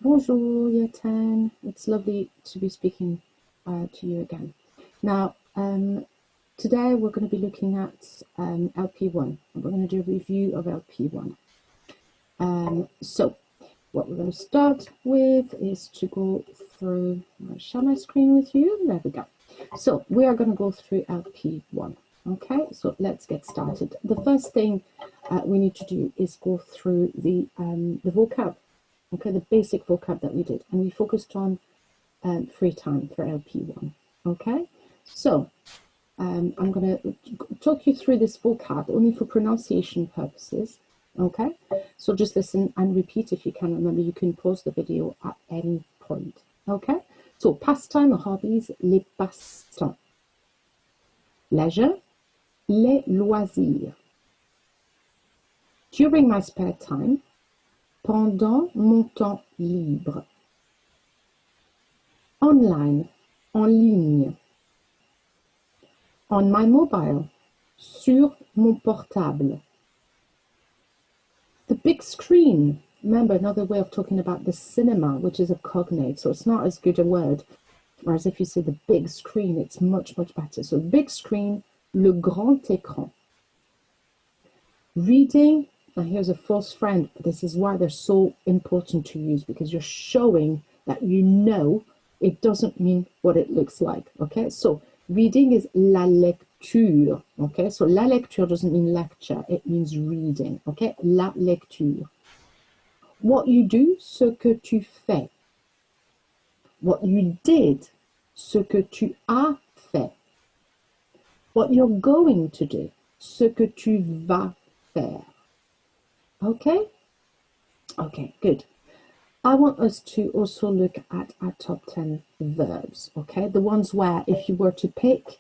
Bonjour, Yatan. It's lovely to be speaking to you again. Now, today we're going to be looking at LP1. We're going to do a review of LP1. So, what we're going to start with is to go through, I'll share my screen with you. There we go. So, we are going to go through LP1. Okay, so let's get started. The first thing we need to do is go through the vocab. Okay, the basic vocab that we did, and we focused on free time for LP1. Okay, so I'm going to talk you through this vocab only for pronunciation purposes. Okay, so just listen and repeat if you can. Remember, you can pause the video at any point. Okay, so pastime, hobbies, les passe-temps. Leisure, les loisirs. During my spare time, pendant mon temps libre. Online, en ligne. On my mobile, sur mon portable. The big screen. Remember, another way of talking about the cinema, which is a cognate, so it's not as good a word. Whereas if you say the big screen, it's much, much better. So big screen, le grand écran. Reading. Now here's a false friend, but this is why they're so important to use, because you're showing that you know it doesn't mean what it looks like, okay? So reading is la lecture, okay? So la lecture doesn't mean lecture, it means reading, okay? La lecture. What you do, ce que tu fais. What you did, ce que tu as fait. What you're going to do, ce que tu vas faire. Okay? Okay, good. I want us to also look at our top 10 verbs, okay? The ones where if you were to pick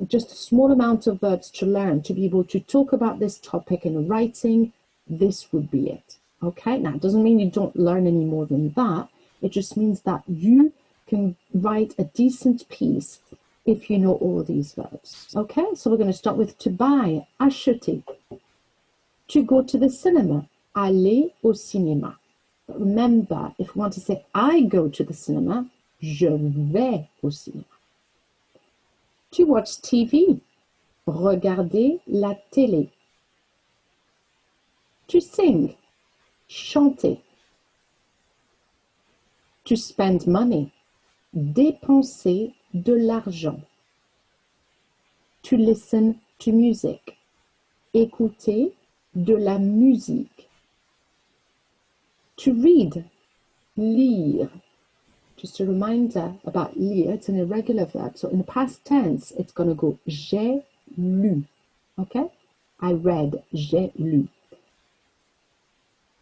just a small amount of verbs to learn to be able to talk about this topic in writing, this would be it, okay? Now, it doesn't mean you don't learn any more than that. It just means that you can write a decent piece if you know all these verbs, okay? So we're going to start with to buy, acheter. To go to the cinema, aller au cinéma. But remember, if we want to say I go to the cinema, je vais au cinéma. To watch TV, regarder la télé. To sing, chanter. To spend money, dépenser de l'argent. To listen to music, écouter de la musique. To read, lire. Just a reminder about lire, it's an irregular verb. So in the past tense, it's going to go j'ai lu. Okay? I read, j'ai lu.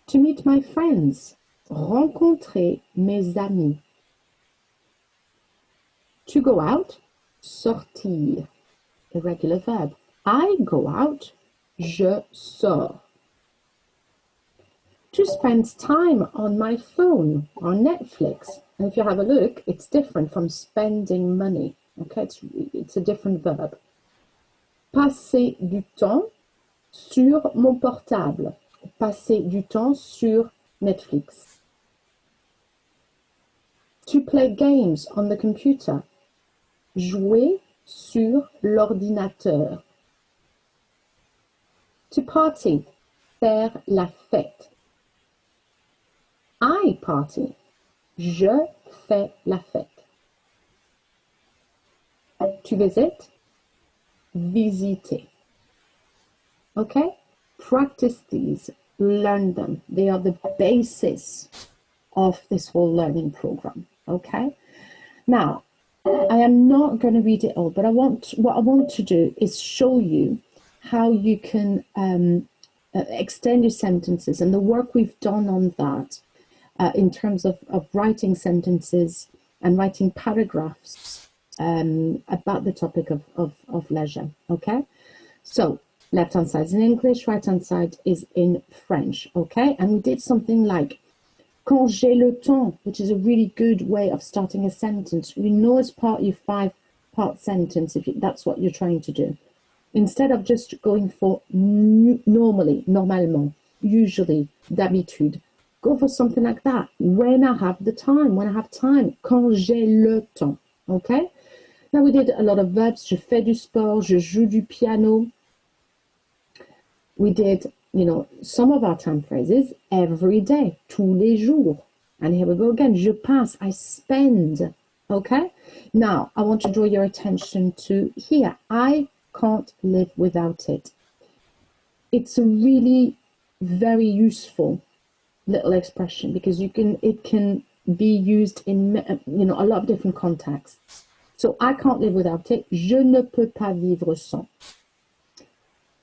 To meet my friends, rencontrer mes amis. To go out, sortir. Irregular verb. I go out, je sors. To spend time on my phone, on Netflix. And if you have a look, it's different from spending money. Okay, it's a different verb. Passer du temps sur mon portable. Passer du temps sur Netflix. To play games on the computer. Jouer sur l'ordinateur. To party, faire la fête. I party, je fais la fête. To visit, visiter. Okay? Practice these, learn them. They are the basis of this whole learning program. Okay? Now, I am not going to read it all, but what I want to do is show you how you can extend your sentences and the work we've done on that in terms of writing sentences and writing paragraphs about the topic of leisure, okay? So left-hand side is in English, right-hand side is in French, okay? And we did something like quand j'ai le temps, which is a really good way of starting a sentence. You know it's part your 5-part sentence if that's what you're trying to do. Instead of just going for normally, normalement, usually, d'habitude, go for something like that. When I have the time, when I have time. Quand j'ai le temps. Okay? Now we did a lot of verbs. Je fais du sport, je joue du piano. We did, some of our time phrases every day, tous les jours. And here we go again. Je passe, I spend. Okay? Now, I want to draw your attention to here. I can't live without it. It's a really very useful little expression because it can be used in a lot of different contexts. So I can't live without it. Je ne peux pas vivre sans.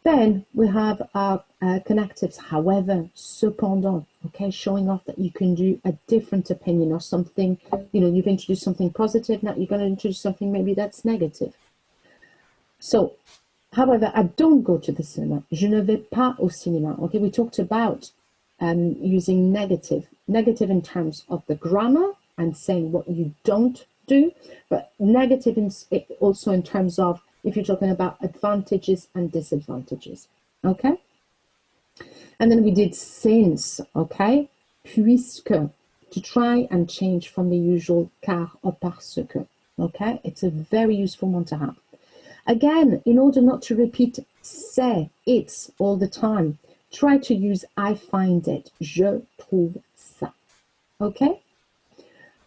Then we have our connectives, however, cependant, okay, showing off that you can do a different opinion or something, you've introduced something positive, now you're going to introduce something maybe that's negative. So, however, I don't go to the cinema. Je ne vais pas au cinéma. Okay, we talked about using negative in terms of the grammar and saying what you don't do, but negative also in terms of if you're talking about advantages and disadvantages, okay? And then we did since, okay? Puisque, to try and change from the usual car or parce que, okay? It's a very useful one to have. Again, in order not to repeat c'est, it's all the time, try to use I find it, je trouve ça, okay?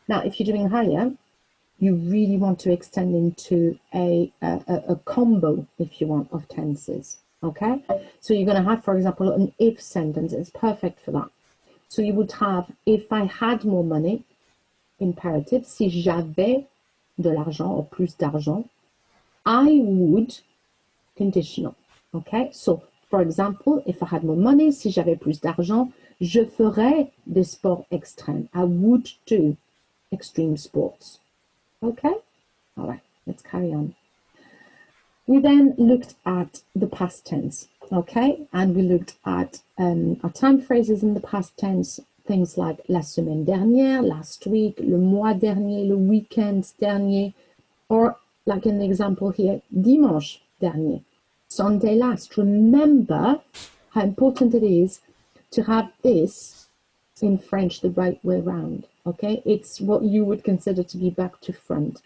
Now, if you're doing higher, you really want to extend into a combo, if you want, of tenses, okay? So you're going to have, for example, an if sentence. It's perfect for that. So you would have, if I had more money, imperative, si j'avais de l'argent or plus d'argent, I would, conditional, okay? So, for example, if I had more money, si j'avais plus d'argent, je ferais des sports extrêmes. I would do extreme sports. Okay, all right, let's carry on. We then looked at the past tense, okay, and we looked at our time phrases in the past tense, things like la semaine dernière, last week, le mois dernier, le weekend dernier, or like in the example here, dimanche dernier, Sunday last. Remember how important it is to have this in French the right way around, okay? It's what you would consider to be back to front.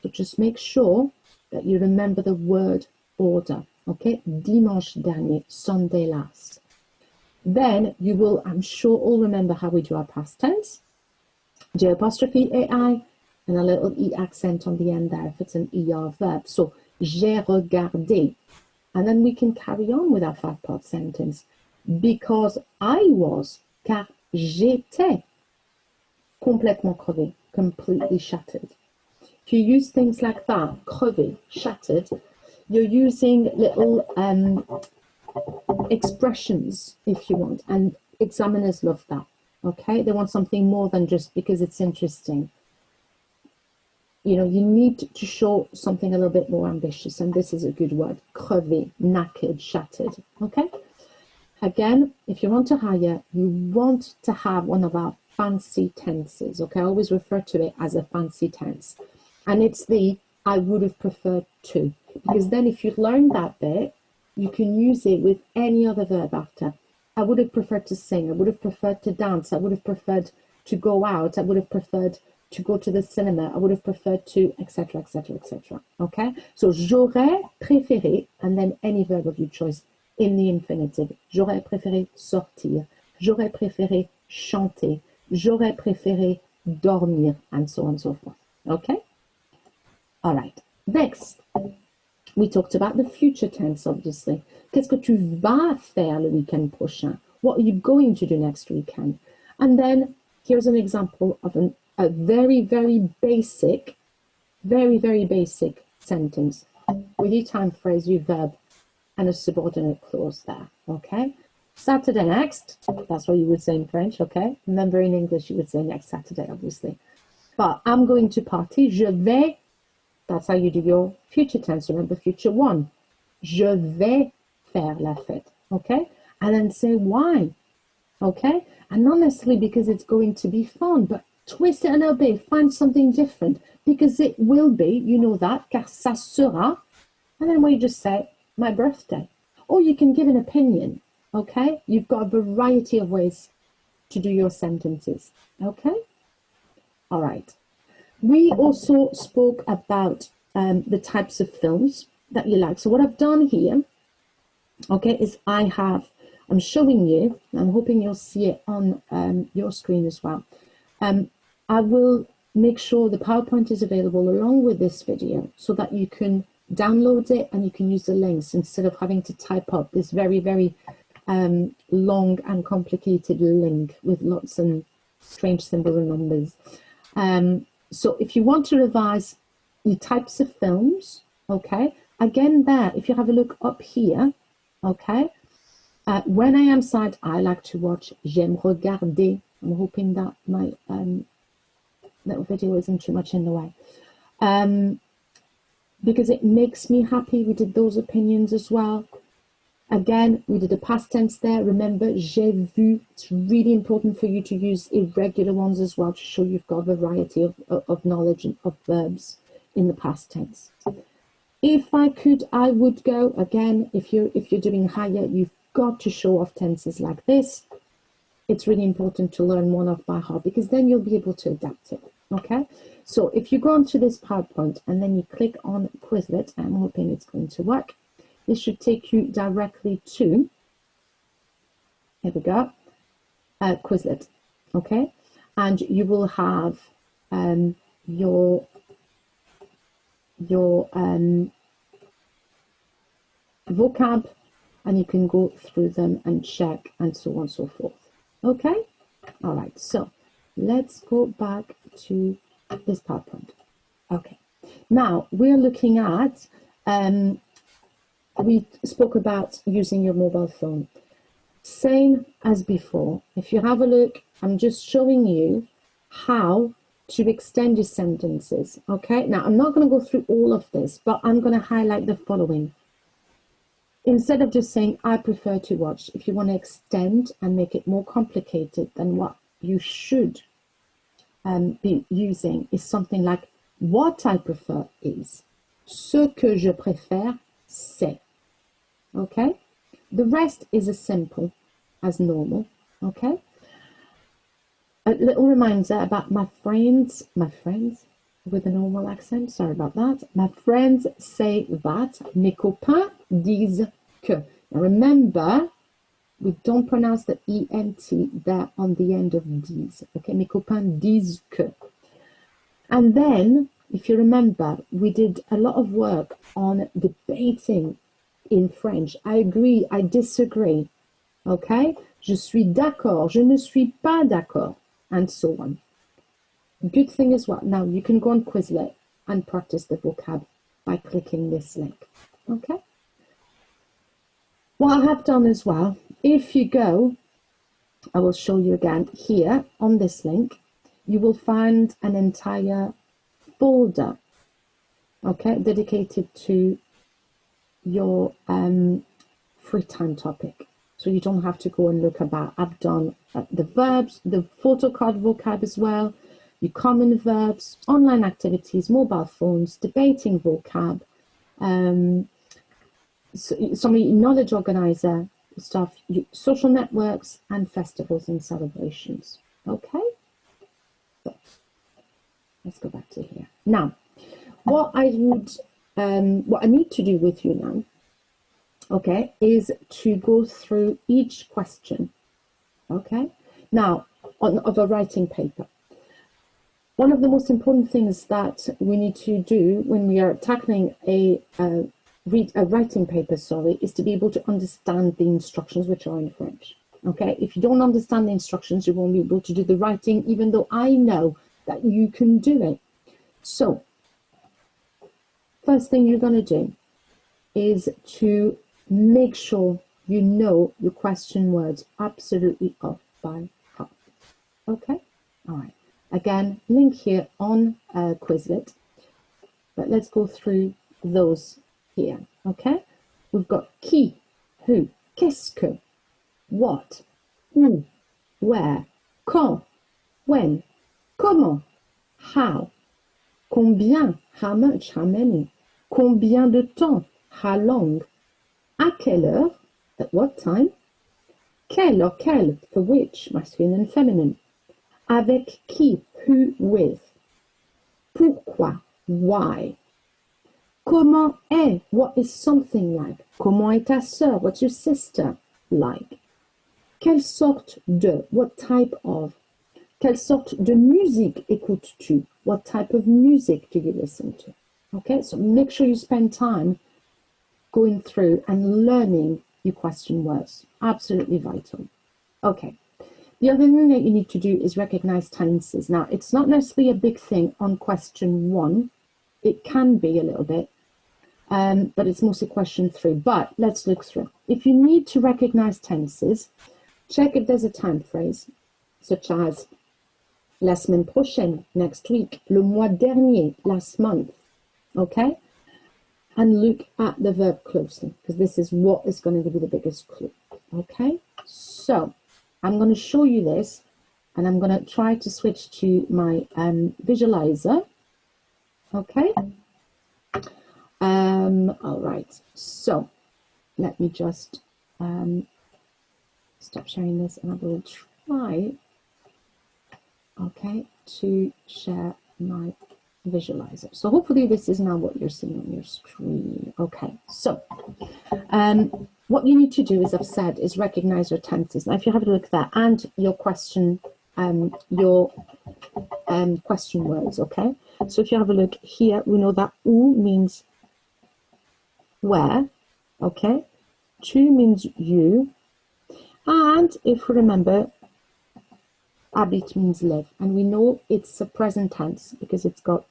So just make sure that you remember the word order, okay? Dimanche dernier, Sunday last. Then you will, I'm sure, all remember how we do our past tense. J apostrophe AI and a little E accent on the end there if it's an ER verb. So, j'ai regardé. And then we can carry on with our 5-part sentence. Because I was, car j'étais complètement crevé, completely shattered. If you use things like that, crevé, shattered, you're using little expressions, if you want, and examiners love that, okay? They want something more than just because it's interesting. You need to show something a little bit more ambitious, and this is a good word, crevé, knackered, shattered, okay? Again, if you want to hire, you want to have one of our fancy tenses, okay? I always refer to it as a fancy tense. And it's the I would have preferred to. Because then if you learn that bit, you can use it with any other verb after. I would have preferred to sing. I would have preferred to dance. I would have preferred to go out. I would have preferred to go to the cinema. I would have preferred to, etc., etc., etc. Okay? So, j'aurais préféré, and then any verb of your choice in the infinitive. J'aurais préféré sortir. J'aurais préféré chanter. J'aurais préféré dormir, and so on and so forth. Okay? All right. Next, we talked about the future tense, obviously. Qu'est-ce que tu vas faire le week-end prochain? What are you going to do next weekend? And then here's an example of a very, very basic, very, very basic sentence with your time phrase, your verb, and a subordinate clause there, okay? Saturday next, that's what you would say in French, okay? Remember in English you would say next Saturday, obviously. But I'm going to party, je vais, that's how you do your future tense, remember future one. Je vais faire la fête, okay? And then say why, okay? And not necessarily because it's going to be fun, but twist it a little bit, find something different, because it will be, you know that, car ça sera, and then we just say, my birthday. Or you can give an opinion, okay? You've got a variety of ways to do your sentences. Okay? All right. We also spoke about the types of films that you like. So what I've done here, okay, is I'm showing you, I'm hoping you'll see it on your screen as well. I will make sure the PowerPoint is available along with this video so that you can download it and you can use the links instead of having to type up this very, very long and complicated link with lots of strange symbols and numbers. So if you want to revise the types of films, okay, again there, if you have a look up here, okay, when I am sad, I like to watch J'aime regarder. I'm hoping that my little video isn't too much in the way. Because it makes me happy. We did those opinions as well. Again, we did a past tense there. Remember, j'ai vu. It's really important for you to use irregular ones as well to show you've got a variety of knowledge of verbs in the past tense. If I could, I would go. Again, if you're doing higher, you've got to show off tenses like this. It's really important to learn one off by heart because then you'll be able to adapt it. Okay, so if you go onto this PowerPoint and then you click on Quizlet, I'm hoping it's going to work. This should take you directly to, here we go, Quizlet, okay? And you will have your vocab, and you can go through them and check and so on and so forth. Okay? All right, so let's go back to this PowerPoint. Okay, now we're looking at, we spoke about using your mobile phone. Same as before. If you have a look, I'm just showing you how to extend your sentences. Okay, now I'm not going to go through all of this, but I'm going to highlight the following. Instead of just saying, I prefer to watch, if you want to extend and make it more complicated than what you should be using, is something like, what I prefer is, ce que je préfère, c'est. Okay? The rest is as simple as normal. Okay? A little reminder about my friends with a normal accent, sorry about that. My friends say that, mes copains disent que. Now remember, we don't pronounce the ENT there on the end of these. Okay, mes copains disent que. And then, if you remember, we did a lot of work on debating in French. I agree, I disagree. Okay, je suis d'accord, je ne suis pas d'accord, and so on. Good thing as well. Now you can go on Quizlet and practice the vocab by clicking this link. Okay. What I have done as well, if you go, I will show you again here on this link, you will find an entire folder, okay, dedicated to your free time topic. So you don't have to go and look about. I've done the verbs, the photo card vocab as well, your common verbs, online activities, mobile phones, debating vocab, some knowledge organizer stuff, social networks, and festivals and celebrations. Okay, so let's go back to here. Now, what I need to do with you now, okay, is to go through each question. Okay, now of a writing paper. One of the most important things that we need to do when we are tackling a writing paper, is to be able to understand the instructions which are in French. Okay, if you don't understand the instructions, you won't be able to do the writing, even though I know that you can do it. So, first thing you're going to do is to make sure you know your question words absolutely off by heart. Okay, all right. Again, link here on Quizlet, but let's go through those here, okay? We've got qui, who, qu'est-ce que, what, où, where, quand, when, comment, how, combien, how much, how many, combien de temps, how long, à quelle heure, at what time, Quel or quel, for which, masculine and feminine. Avec qui, who, with. Pourquoi, why. Comment est, what is something like. Comment est ta sœur, what's your sister like. Quelle sorte de, what type of. Quelle sorte de musique écoutes-tu? What type of music do you listen to? Okay, so make sure you spend time going through and learning your question words. Absolutely vital. Okay, the other thing that you need to do is recognize tenses. Now, it's not necessarily a big thing on question 1. It can be a little bit, but it's mostly question 3. But let's look through. If you need to recognize tenses, check if there's a time phrase, such as la semaine prochaine, next week, le mois dernier, last month, okay? And look at the verb closely, because this is what is going to give you the biggest clue, okay? So I'm going to show you this, and I'm going to try to switch to my visualizer, okay? All right, so let me just stop sharing this, and I will try, okay, to share my visualizer. So hopefully this is now what you're seeing on your screen. Okay, so what you need to do, as I've said, is recognize your tenses. Now, if you have a look at that and your question words, okay? So if you have a look here, we know that où means where, okay? Tu means you. And if we remember, habit means live. And we know it's a present tense because it's got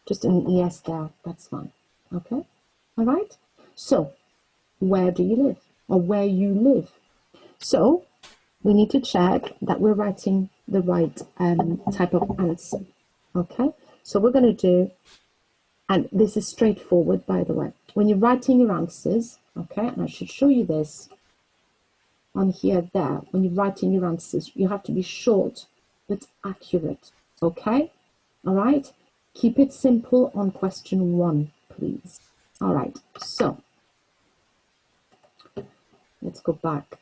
just an es there. That's fine, okay? All right? So, where do you live? Or where you live? So, we need to check that we're writing the right type of answer, okay? So we're going to do, and this is straightforward, by the way. When you're writing your answers, okay, and I should show you this on here, there, when you're writing your answers, you have to be short but accurate, okay? All right? Keep it simple on question 1, please. All right, so let's go back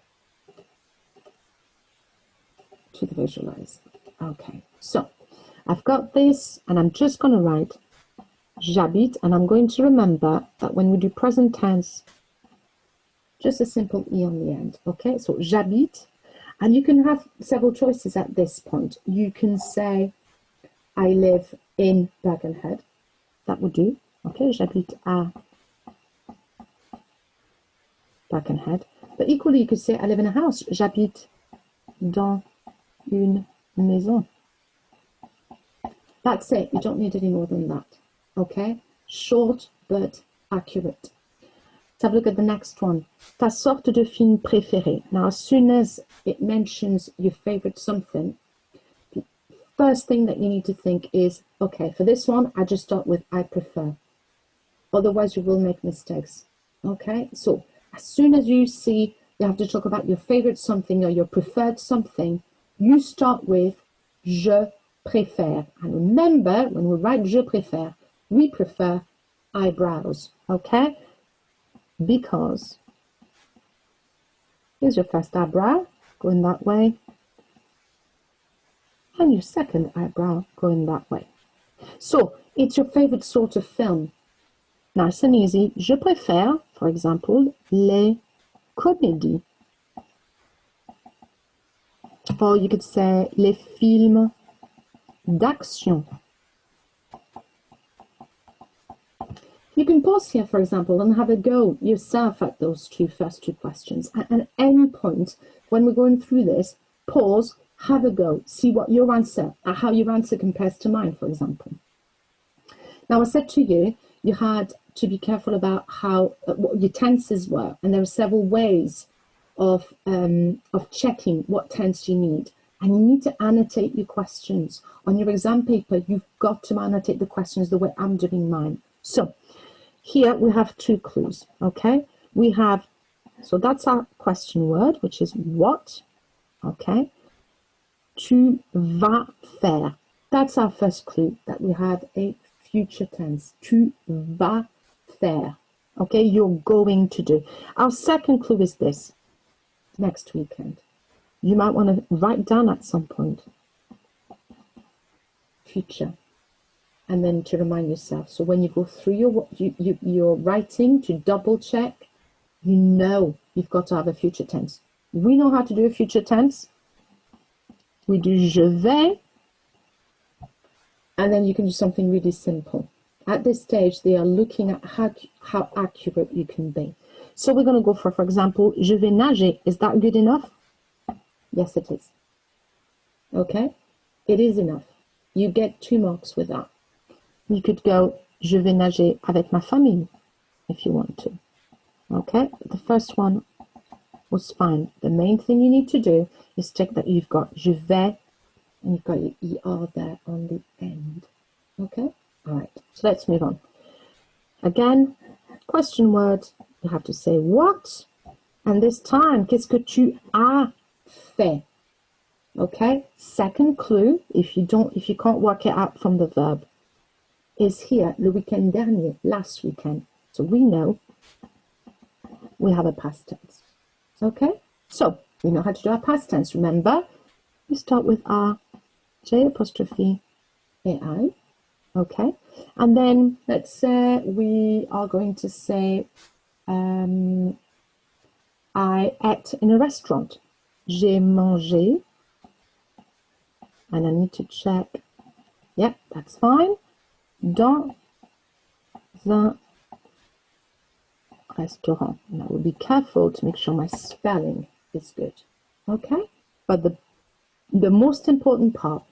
to the visualizer. Okay, so I've got this, and I'm just going to write j'habite, and I'm going to remember that when we do present tense, just a simple E on the end, okay? So j'habite, and you can have several choices at this point. You can say, I live in Birkenhead. That would do, okay? J'habite à Birkenhead. But equally, you could say, I live in a house. J'habite dans une maison. That's it. You don't need any more than that, okay? Short but accurate. Let's have a look at the next one. Ta sorte de film préféré. Now, as soon as it mentions your favorite something, the first thing that you need to think is, okay, for this one, I just start with I prefer. Otherwise, you will make mistakes, okay? So, as soon as you see you have to talk about your favorite something or your preferred something, you start with je préfère. And remember, when we write je préfère, we prefer eyebrows, okay? Because here's your first eyebrow going that way, and your second eyebrow going that way. So it's your favorite sort of film. Nice and easy. Je préfère, for example, les comédies. Or you could say les films d'action. You can pause here, for example, and have a go yourself at those first two questions. At any point, when we're going through this, pause, have a go, see what your answer, how your answer compares to mine, for example. Now, I said to you, you had to be careful about how what your tenses were, and there are several ways of checking what tense you need. And you need to annotate your questions. On your exam paper, you've got to annotate the questions the way I'm doing mine. So, here we have 2 clues, okay? We have, so that's our question word, which is what, okay? Tu vas faire. That's our first clue, that we have a future tense. Tu vas faire, okay? You're going to do. Our second clue is this, next weekend, You might want to write down at some point, future, and then to remind yourself. So when you go through your writing to double check, you know you've got to have a future tense. We know how to do a future tense. We do je vais, and then you can do something really simple. At this stage, they are looking at how accurate you can be. So we're going to go for example, je vais nager. Is that good enough? Yes, it is. Okay, it is enough. You get 2 marks with that. You could go, je vais nager avec ma famille, if you want to. Okay, the first one was fine. The main thing you need to do is check that you've got je vais, and you've got your ER there on the end. Okay, all right, so let's move on. Again, question word, you have to say what, and this time, qu'est-ce que tu as fait? Okay, second clue, if you can't work it out from the verb, is here, le week-end dernier, last weekend. So we know we have a past tense. Okay, so we know how to do our past tense. Remember, we start with R, J apostrophe, AI. Okay, and then let's say we are going to say, I ate in a restaurant. J'ai mangé. And I need to check. Yep, that's fine. Dans un restaurant. And I will be careful to make sure my spelling is good. Okay? But the most important part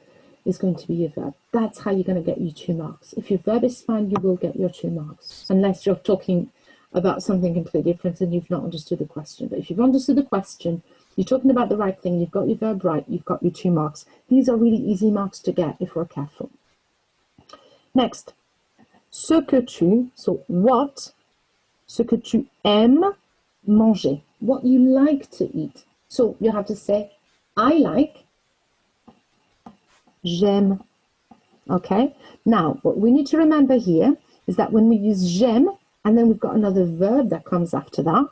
is going to be your verb. That's how you're going to get your 2 marks. If your verb is fine, you will get your 2 marks. Unless you're talking about something completely different and you've not understood the question. But if you've understood the question, you're talking about the right thing, you've got your verb right, you've got your 2 marks. These are really easy marks to get if we're careful. Next, ce que tu, so what, ce que tu aimes manger, what you like to eat. So you have to say, I like, j'aime. Okay, now what we need to remember here is that when we use j'aime, and then we've got another verb that comes after that,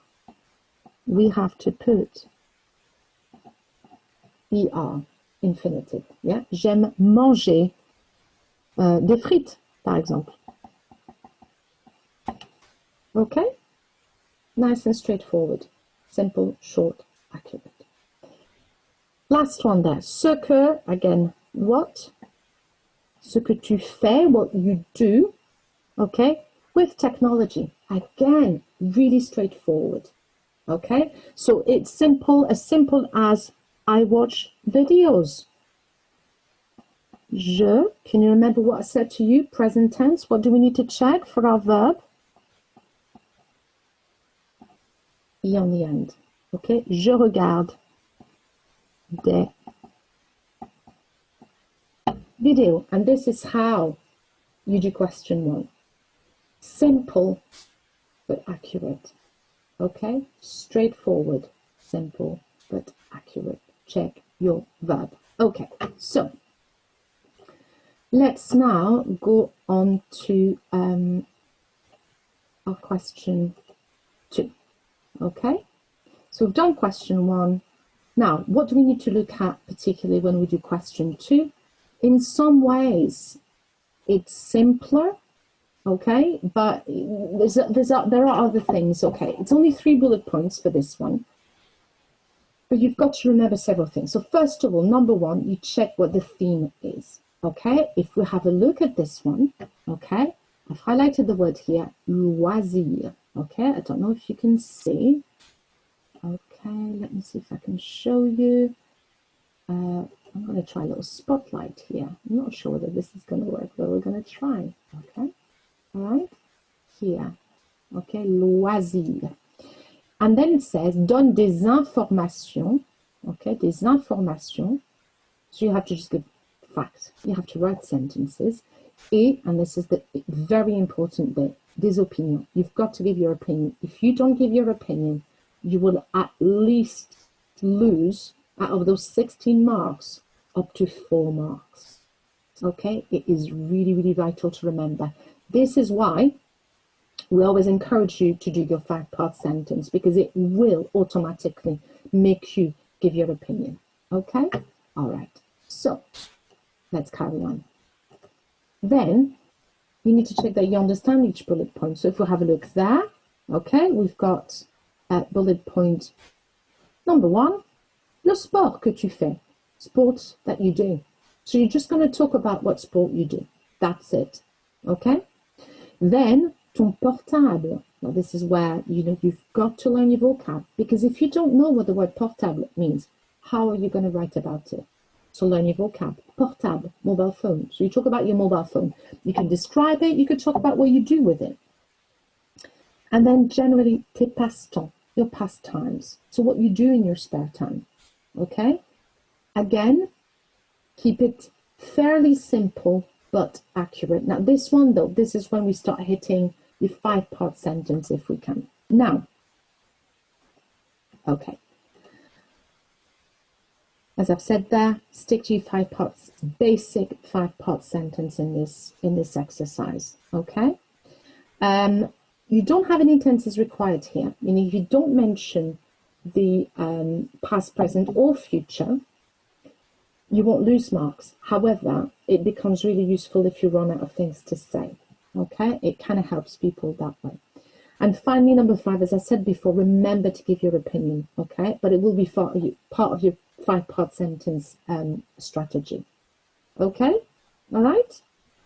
we have to put ER, infinitive. Yeah? J'aime manger des frites, par exemple. Okay? Nice and straightforward. Simple, short, accurate. Last one there. Ce que, again, what? Ce que tu fais, what you do. Okay? With technology. Again, really straightforward. Okay? So it's simple, as simple as I watch videos. Je, can you remember what I said to you? Present tense. What do we need to check for our verb? E on the end. Okay? Je regarde des videos. And this is how you do question 1. Simple, but accurate. Okay? Straightforward, simple, but accurate. Check your verb. Okay, so let's now go on to our question 2. Okay, so we've done question 1. Now, what do we need to look at particularly when we do question 2? In some ways, it's simpler, okay, but there are other things. Okay, it's only 3 bullet points for this one. But you've got to remember several things. So first of all, number 1, you check what the theme is. Okay, if we have a look at this one, okay, I've highlighted the word here, loisir. Okay, I don't know if you can see. Okay, let me see if I can show you. I'm going to try a little spotlight here. I'm not sure whether this is going to work, but we're going to try. Okay, all right, here. Okay, loisir. And then it says, donne des informations, okay, des informations. So you have to just give facts. You have to write sentences. Et, and this is the very important bit, des opinions. You've got to give your opinion. If you don't give your opinion, you will at least lose, out of those 16 marks, up to 4 marks. Okay, it is really, really vital to remember. This is why we always encourage you to do your 5-part sentence, because it will automatically make you give your opinion. Okay? All right. So let's carry on. Then you need to check that you understand each bullet point. So if we have a look there, okay, we've got bullet point number 1, le sport que tu fais, sport that you do. So you're just going to talk about what sport you do. That's it. Okay? Then ton portable. Now this is where you've got to learn your vocab, because if you don't know what the word portable means, how are you going to write about it? So learn your vocab. Portable, mobile phone. So you talk about your mobile phone. You can describe it. You can talk about what you do with it. And then generally, tes passe-temps, your pastimes. So what you do in your spare time. Okay? Again, keep it fairly simple but accurate. Now this one though, this is when we start hitting the 5-part sentence if we can. Now, okay. As I've said there, stick to your 5 parts, basic 5-part sentence in this exercise, okay? You don't have any tenses required here, meaning if you don't mention the past, present, or future, you won't lose marks. However, it becomes really useful if you run out of things to say, okay? It kind of helps people that way. And finally, number 5, as I said before, remember to give your opinion, okay? But it will be part of your 5-part sentence strategy, okay? All right?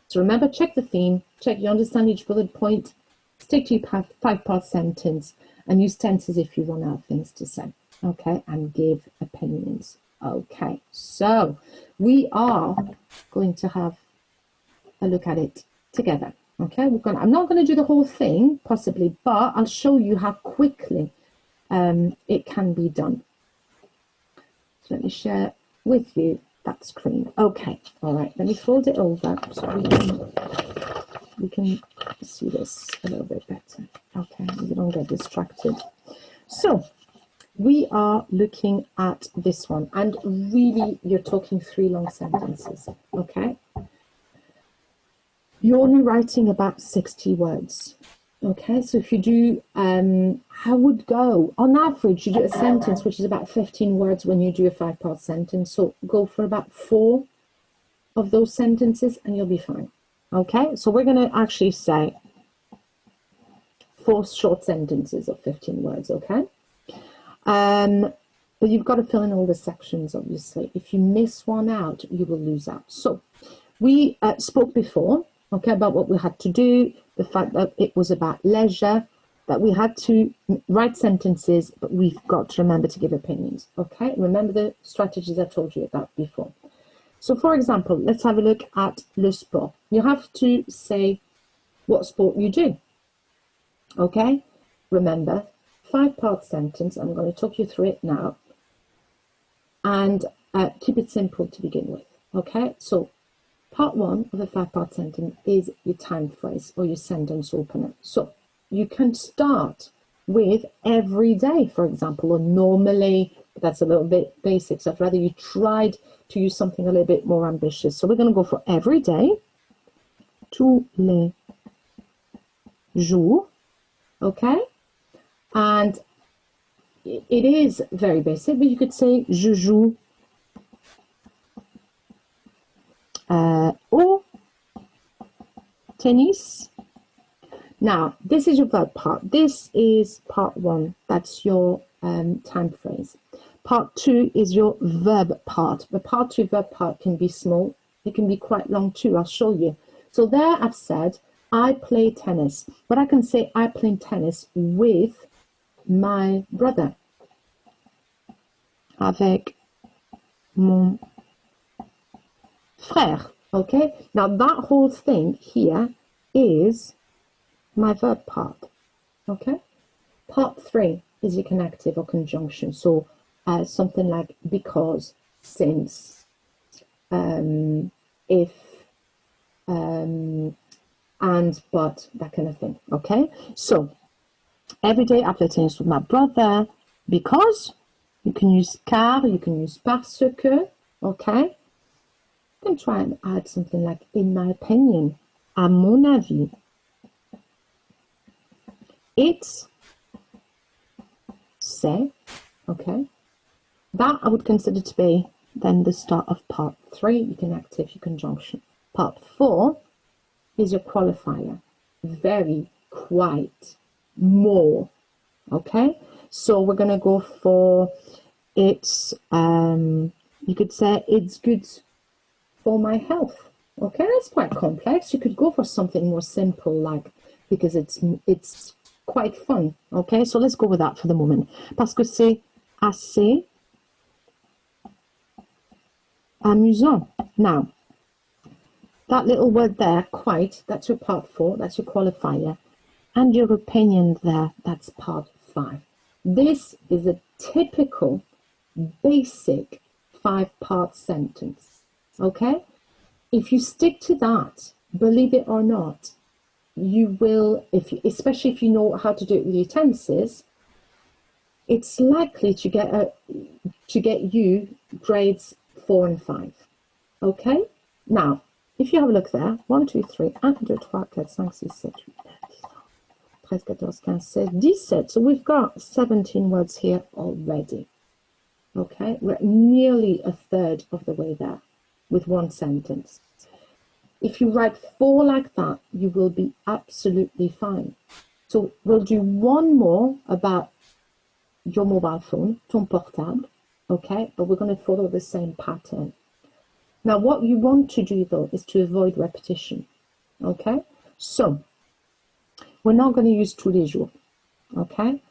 So remember, check the theme, check you understand each bullet point, stick to your 5-part sentence, and use tenses if you run out of things to say, okay? And give opinions. Okay, so we are going to have a look at it together. Okay, I'm not going to do the whole thing, possibly, but I'll show you how quickly it can be done. So let me share with you that screen. Okay, all right, let me fold it over so we can see this a little bit better. Okay, you don't get distracted. So we are looking at this one, and really you're talking 3 long sentences, okay? You're only writing about 60 words, okay? So if you do, I would go, on average, you do a sentence which is about 15 words when you do a 5-part sentence. So go for about 4 of those sentences and you'll be fine, okay? So we're going to actually say 4 short sentences of 15 words, okay? But you've got to fill in all the sections, obviously. If you miss one out, you will lose out. So we spoke before, okay, about what we had to do, the fact that it was about leisure, that we had to write sentences, but we've got to remember to give opinions, okay? Remember the strategies I told you about before. So, for example, let's have a look at le sport. You have to say what sport you do, okay? Remember, 5-part sentence. I'm going to talk you through it now. And keep it simple to begin with, okay? So part 1 of a 5-part sentence is your time phrase or your sentence opener. So you can start with every day, for example, or normally. That's a little bit basic, so I'd rather you tried to use something a little bit more ambitious. So we're going to go for every day, tous les jours, okay? And it is very basic, but you could say je joue au tennis. Now, this is your verb part. This is part 1. That's your time phrase. Part 2 is your verb part. The part 2 verb part can be small. It can be quite long too. I'll show you. So there I've said, I play tennis. But I can say I play tennis with my brother. Avec mon frère. Okay? Now that whole thing here is my verb part. Okay? Part 3 is your connective or conjunction. So something like because, since, if, and, but, that kind of thing. Okay? So every day I play tennis with my brother because. You can use car, you can use parce que, okay? You can try and add something like in my opinion, à mon avis. It's, c'est, okay? That I would consider to be then the start of part 3. You can active your conjunction. Part 4 is your qualifier. Very, quite, more. Okay? So we're going to go for it's, you could say it's good for my health. Okay, that's quite complex. You could go for something more simple, like, because it's quite fun. Okay, so let's go with that for the moment. Parce que c'est assez amusant. Now, that little word there, quite, that's your part 4, that's your qualifier. And your opinion there, that's part 5. This is a typical, basic 5-part sentence. Okay? If you stick to that, believe it or not, you will, especially if you know how to do it with your tenses, it's likely to get you grades 4 and 5. Okay? Now, if you have a look there, 1, 2, 3, 1, 2, 3, 4, 5, 6, 7, 8, 13, 14, 15, 16, 17. So we've got 17 words here already. Okay? We're nearly a third of the way there with one sentence. If you write 4 like that, you will be absolutely fine. So we'll do one more about your mobile phone, ton portable, okay? But we're going to follow the same pattern. Now, what you want to do, though, is to avoid repetition, okay? So we're not going to use tous les jours, okay?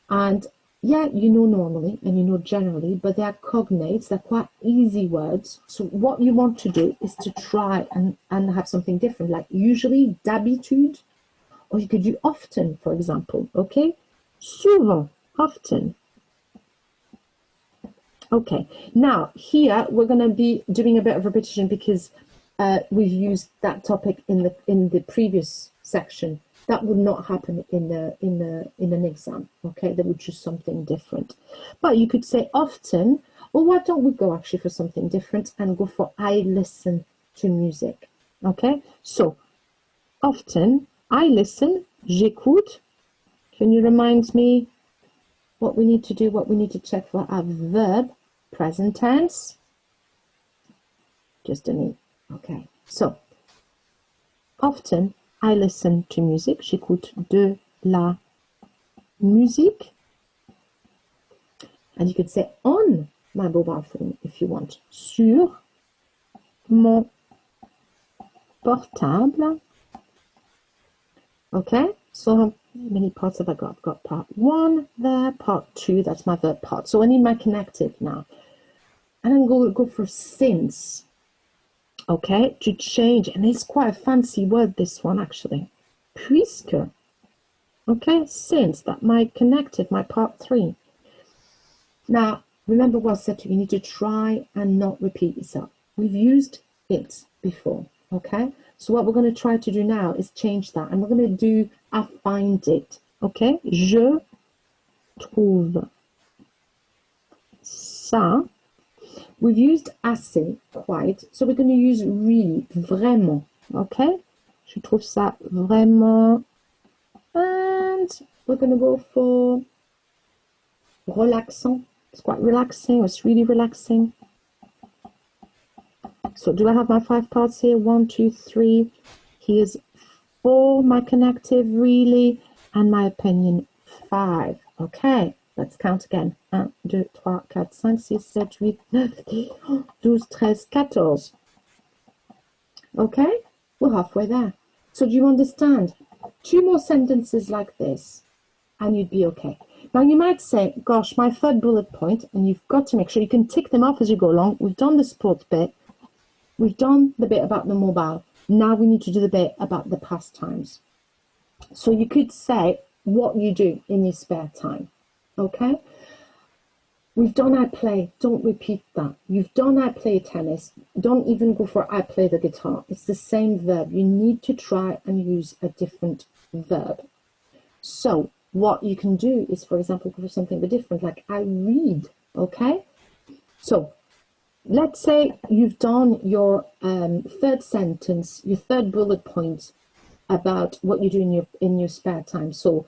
And yeah, you know normally and you know generally, but they are cognates, they're quite easy words. So what you want to do is to try and have something different, like usually, d'habitude, or you could do often, for example, okay? Souvent, often. Okay, now here we're going to be doing a bit of repetition because we've used that topic in the previous section. That would not happen in an exam. Okay, they would choose something different. But you could say often, or why don't we go actually for something different and go for I listen to music. Okay, so often I listen, j'écoute. Can you remind me what we need to do, what we need to check for our verb? Present tense. Just a minute. Okay. So, often I listen to music. J'écoute de la musique. And you could say on my mobile phone if you want. Sur mon portable. Okay. So how many parts have I got? I've got part 1 there, part 2, that's my verb part. So I need my connective now. And I'm going to go for since. Okay, to change. And it's quite a fancy word, this one, actually. Puisque. Okay, since, that my connective, my part 3. Now, remember what I said to you, you need to try and not repeat yourself. We've used it before, okay? So what we're going to try to do now is change that. And we're going to do I find it, okay? Je trouve ça. We've used assez, quite. So we're going to use really, vraiment, okay? Je trouve ça vraiment. And we're going to go for relaxant. It's quite relaxing. It's really relaxing. So do I have my 5 parts here? 1, 2, 3. Here's 4, my connective, really. And my opinion, 5. Okay, let's count again. 1, 2, 3, 4, 5, 6, 7, 8, 9, 10, 12, 13, 14. Okay, we're halfway there. So do you understand? 2 more sentences like this, and you'd be okay. Now you might say, gosh, my 3rd bullet point, and you've got to make sure you can tick them off as you go along. We've done the sport bit. We've done the bit about the mobile. Now we need to do the bit about the pastimes. So you could say what you do in your spare time, okay? We've done I play, don't repeat that. You've done I play tennis, don't even go for I play the guitar. It's the same verb. You need to try and use a different verb. So what you can do is, for example, go for something different, like I read, okay? So let's say you've done your 3rd sentence, your 3rd bullet point about what you do in your spare time. So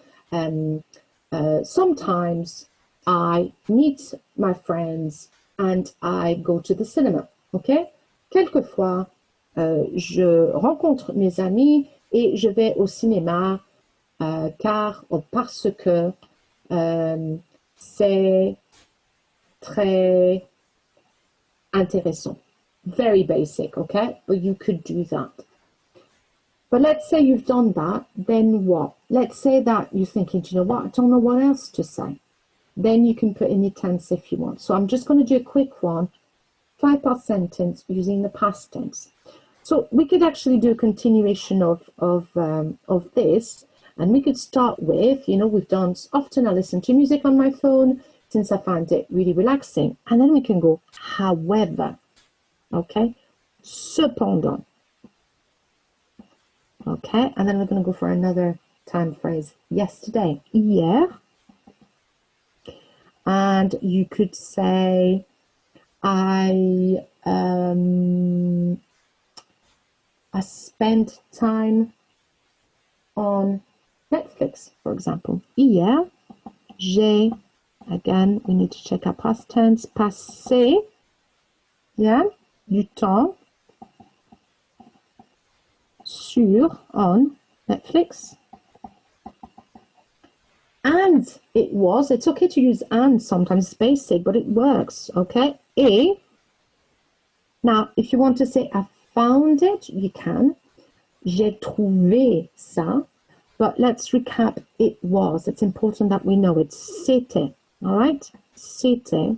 sometimes I meet my friends and I go to the cinema. OK? Quelquefois, je rencontre mes amis et je vais au cinéma car ou parce que c'est très intéressant. Very basic, okay? But you could do that. But let's say you've done that, then what? Let's say that you're thinking, do you know what? I don't know what else to say. Then you can put in your tense if you want. So I'm just going to do a quick one, 5-part sentence using the past tense. So we could actually do a continuation of this, and we could start with, you know, we've done, often I listen to music on my phone since I find it really relaxing. And then we can go, however, okay? Cependant. Okay, and then we're going to go for another time phrase. Yesterday, hier. And you could say, I spent time on Netflix, for example. Hier, j'ai, again, we need to check our past tense, passé, yeah, du temps sur, on Netflix. And it was, it's okay to use and sometimes, it's basic, but it works, okay? Et, now, if you want to say I found it, you can. J'ai trouvé ça. But let's recap, it was. It's important that we know it. C'était, all right? C'était.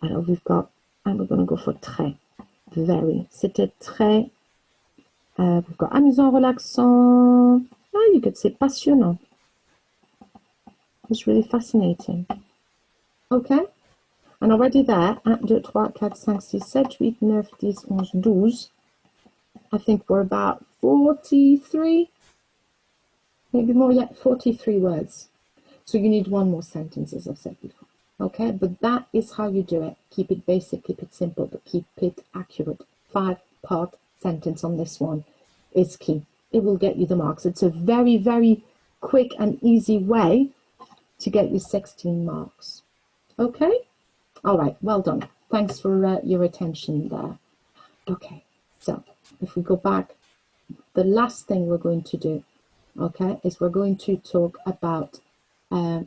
Alors, we've got, and we're going to go for très. Very. C'était très. We've got amusant, relaxant. Oh, you could say passionnant. It's really fascinating. Okay? And already there, 1, 2, 3, 4, 5, 6, 7, 8, 9, 10, 11, 12. I think we're about 43, maybe more yet, 43 words. So you need one more sentence, as I've said before. Okay? But that is how you do it. Keep it basic, keep it simple, but keep it accurate. 5-part sentence on this one is key. It will get you the marks. It's a very, very quick and easy way to get you 16 marks. Okay? All right, well done. Thanks for your attention there. Okay, so if we go back, the last thing we're going to do, okay, is we're going to talk about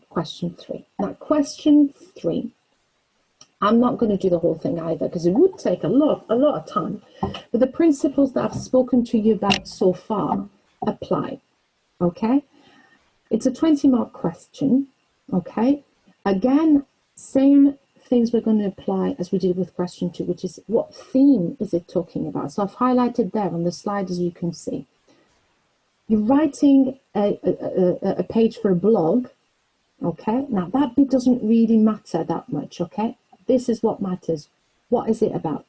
question 3. Now, question 3, I'm not going to do the whole thing either because it would take a lot of time. But the principles that I've spoken to you about so far apply, okay? It's a 20-mark question, okay? Again, same things we're going to apply as we did with question 2, which is what theme is it talking about? So I've highlighted there on the slide, as you can see. You're writing a page for a blog, okay? Now, that bit doesn't really matter that much, okay? This is what matters. What is it about?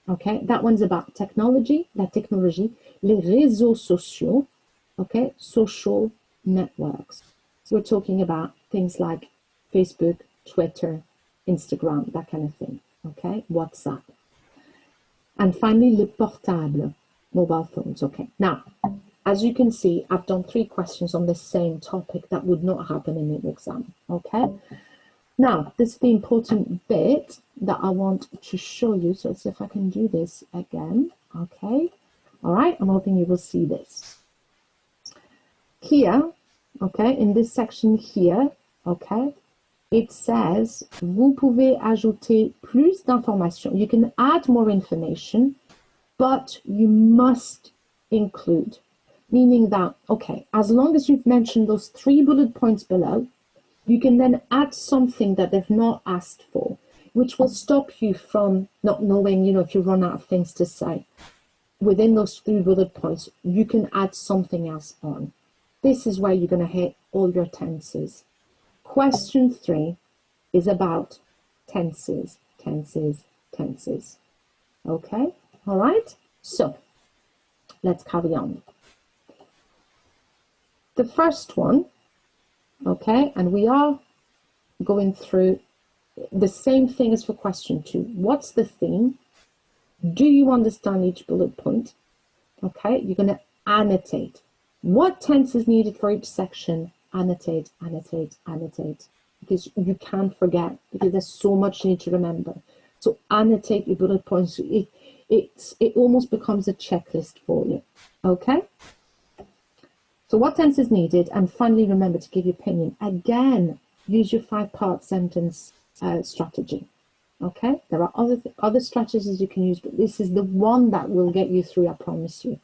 Okay, that one's about technology, la technologie, les réseaux sociaux, okay, social networks. So we're talking about things like Facebook, Twitter, Instagram, that kind of thing, okay, WhatsApp. And finally, le portable, mobile phones, okay. Now, as you can see, I've done 3 questions on the same topic that would not happen in an exam, okay. Now, this is the important bit that I want to show you. So let's see if I can do this again. Okay. All right. I'm hoping you will see this. Here, okay, in this section here, okay, it says, vous pouvez ajouter plus d'informations. You can add more information, but you must include. Meaning that, okay, as long as you've mentioned those 3 bullet points below, you can then add something that they've not asked for, which will stop you from not knowing, you know, if you run out of things to say. Within those 3 bullet points, you can add something else on. This is where you're going to hit all your tenses. Question 3 is about tenses, tenses, tenses. Okay? All right? So, let's carry on. The first one, okay, and we are going through the same thing as for question 2. What's the theme? Do you understand each bullet point? Okay, you're going to annotate. What tense is needed for each section? Annotate, annotate, annotate. because you can't forget, because there's so much you need to remember. So annotate your bullet points. It almost becomes a checklist for you. Okay? So what tense is needed? And finally, remember to give your opinion. Again, use your 5-part sentence strategy. Okay? There are other strategies you can use, but this is the one that will get you through, I promise you.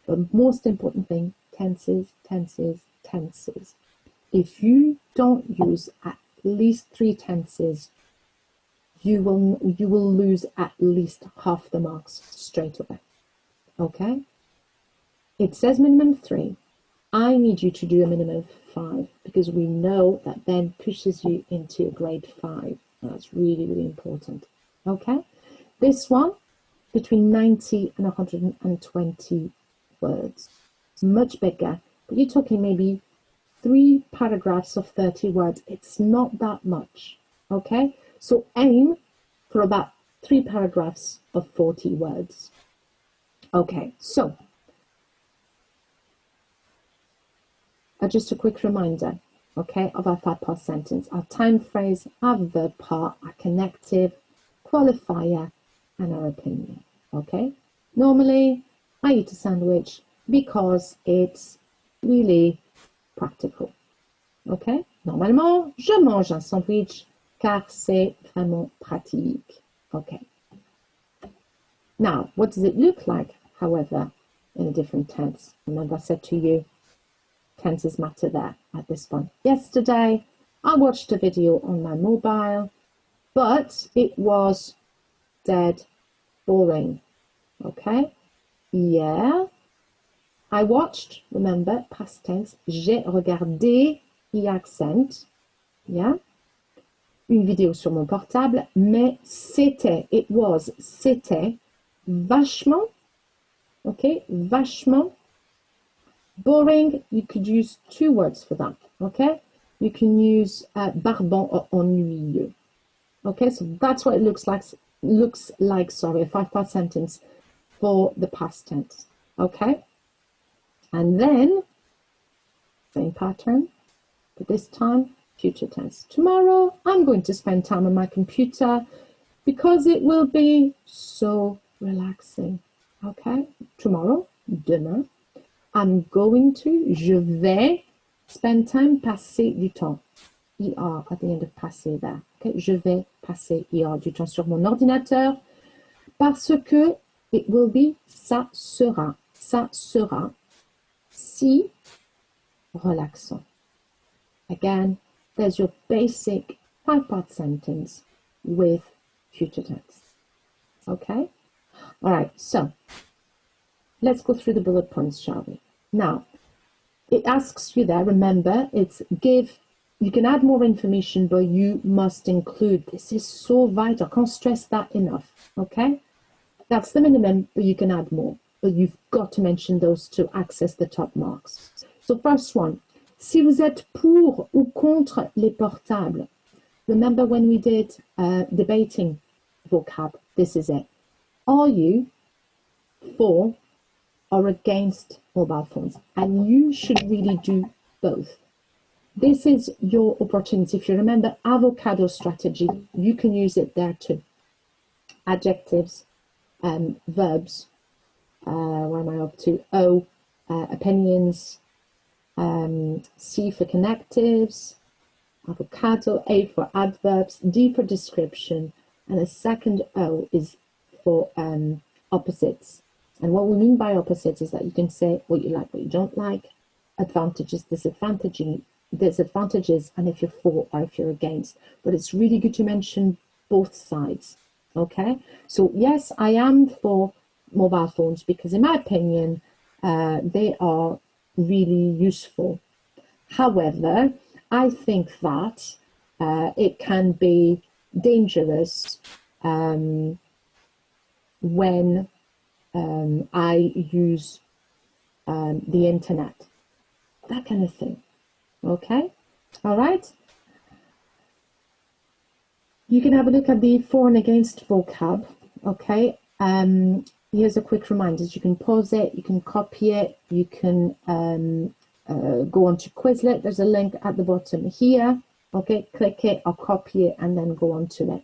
The most important thing, tenses, tenses, tenses. If you don't use at least 3 tenses, you will lose at least half the marks straight away. Okay? It says minimum 3. I need you to do a minimum of 5, because we know that then pushes you into a grade 5. That's really, really important. Okay? This one, between 90 and 120 words. It's much bigger, but you're talking maybe 3 paragraphs of 30 words. It's not that much. Okay? So aim for about 3 paragraphs of 40 words. Okay, so just a quick reminder, okay, of our 5-part sentence. Our time phrase, our verb part, our connective, qualifier, and our opinion. Okay? Normally, I eat a sandwich because it's really practical. Okay? Normalement, je mange un sandwich car c'est vraiment pratique. Okay. Now, what does it look like, however, in a different tense? Remember I said to you, tenses matter there at this point. Yesterday, I watched a video on my mobile, but it was dead boring. Okay? Hier, I watched, remember, past tense, j'ai regardé, accent, yeah? Une vidéo sur mon portable, mais c'était, c'était vachement, okay, vachement. Boring, you could use 2 words for that, okay? You can use barbant or ennuyeux. Okay, so that's what it looks like, sorry, a 5-part sentence for the past tense, okay? And then, same pattern, but this time, future tense. Tomorrow, I'm going to spend time on my computer because it will be so relaxing, okay? Tomorrow, demain, I'm going to, je vais spend time, passer du temps. ER at the end of passer there. Okay? Je vais passer ER du temps sur mon ordinateur parce que it will be, ça sera si relaxant. Again, there's your basic 5-part sentence with future tense. Okay? All right, so let's go through the bullet points, shall we? Now, it asks you there, remember, it's give, you can add more information, but you must include. This is so vital. I can't stress that enough, okay? That's the minimum, but you can add more. But you've got to mention those to access the top marks. So first one, si vous êtes pour ou contre les portables. Remember when we did debating vocab, this is it. Are you for or against mobile phones? And you should really do both. This is your opportunity. If you remember avocado strategy, you can use it there too. Adjectives, verbs, where am I up to? O, opinions, C for connectives, avocado, A for adverbs, D for description, and a second O is for opposites. And what we mean by opposites is that you can say what you like, what you don't like, advantages, disadvantages, and if you're for or if you're against. But it's really good to mention both sides, okay? So yes, I am for mobile phones because in my opinion, they are really useful. However, I think that it can be dangerous when I use the internet, that kind of thing. Okay, all right. You can have a look at the for and against vocab. Okay, here's a quick reminder. You can pause it, you can copy it, you can go on to Quizlet. There's a link at the bottom here. Okay, cliquer or copier and then go on to it.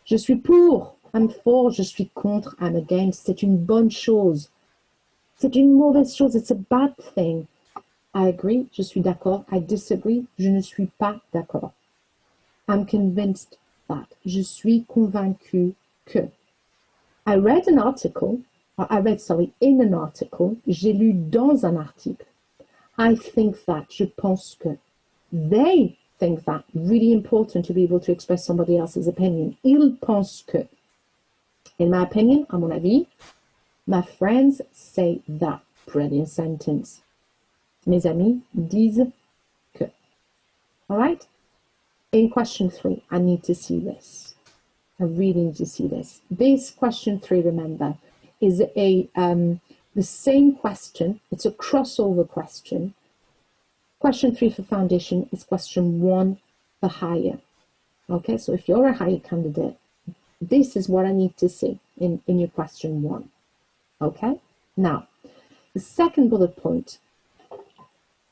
Je suis pour, I'm for, je suis contre, I'm against. C'est une bonne chose. C'est une mauvaise chose, it's a bad thing. I agree, je suis d'accord. I disagree, je ne suis pas d'accord. I'm convinced that. Je suis convaincu que. I read an article, in an article. J'ai lu dans un article. I think that. Je pense que. They think that. Really important to be able to express somebody else's opinion. Ils pensent que. In my opinion, à mon avis, my friends say that. Brilliant sentence. Mes amis disent que. All right? In question 3, I need to see this. I really need to see this. This question 3, remember, is the same question. It's a crossover question. Question 3 for foundation is question 1 for higher. Okay, so if you're a higher candidate, this is what I need to see in your question 1. Okay, now, the second bullet point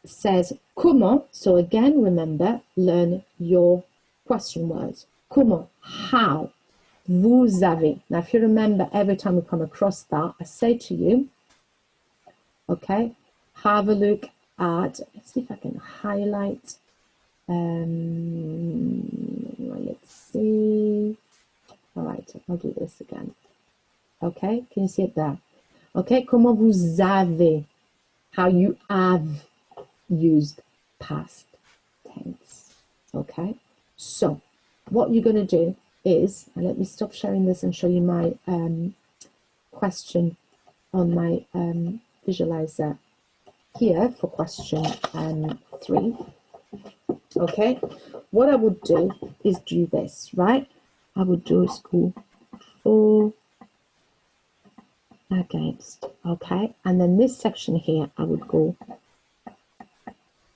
says comment. So again, remember, learn your question words. Comment, how, vous avez. Now, if you remember, every time we come across that, I say to you, okay, have a look at, let's see if I can highlight, let's see, all right, I'll do this again. Okay, can you see it there? Okay, comment vous avez, how you have used past tense. Okay, so what you're going to do is, and let me stop sharing this and show you my question on my visualizer here for question 3. Okay, what I would do is do this, right? I would do school for against, okay, and then this section here I would go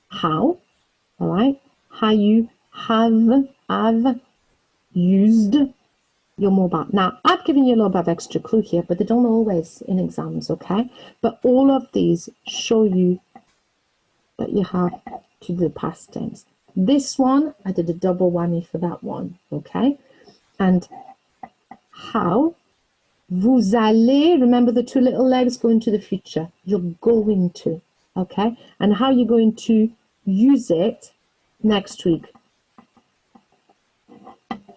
how, all right, how you have used your mobile. Now, I've given you a little bit of extra clue here, but they don't always in exams, okay? But all of these show you that you have to do the past tense. This one, I did a double whammy for that one, okay? And how, vous allez, remember the 2 little legs go into the future. You're going to, okay? And how you're going to use it next week.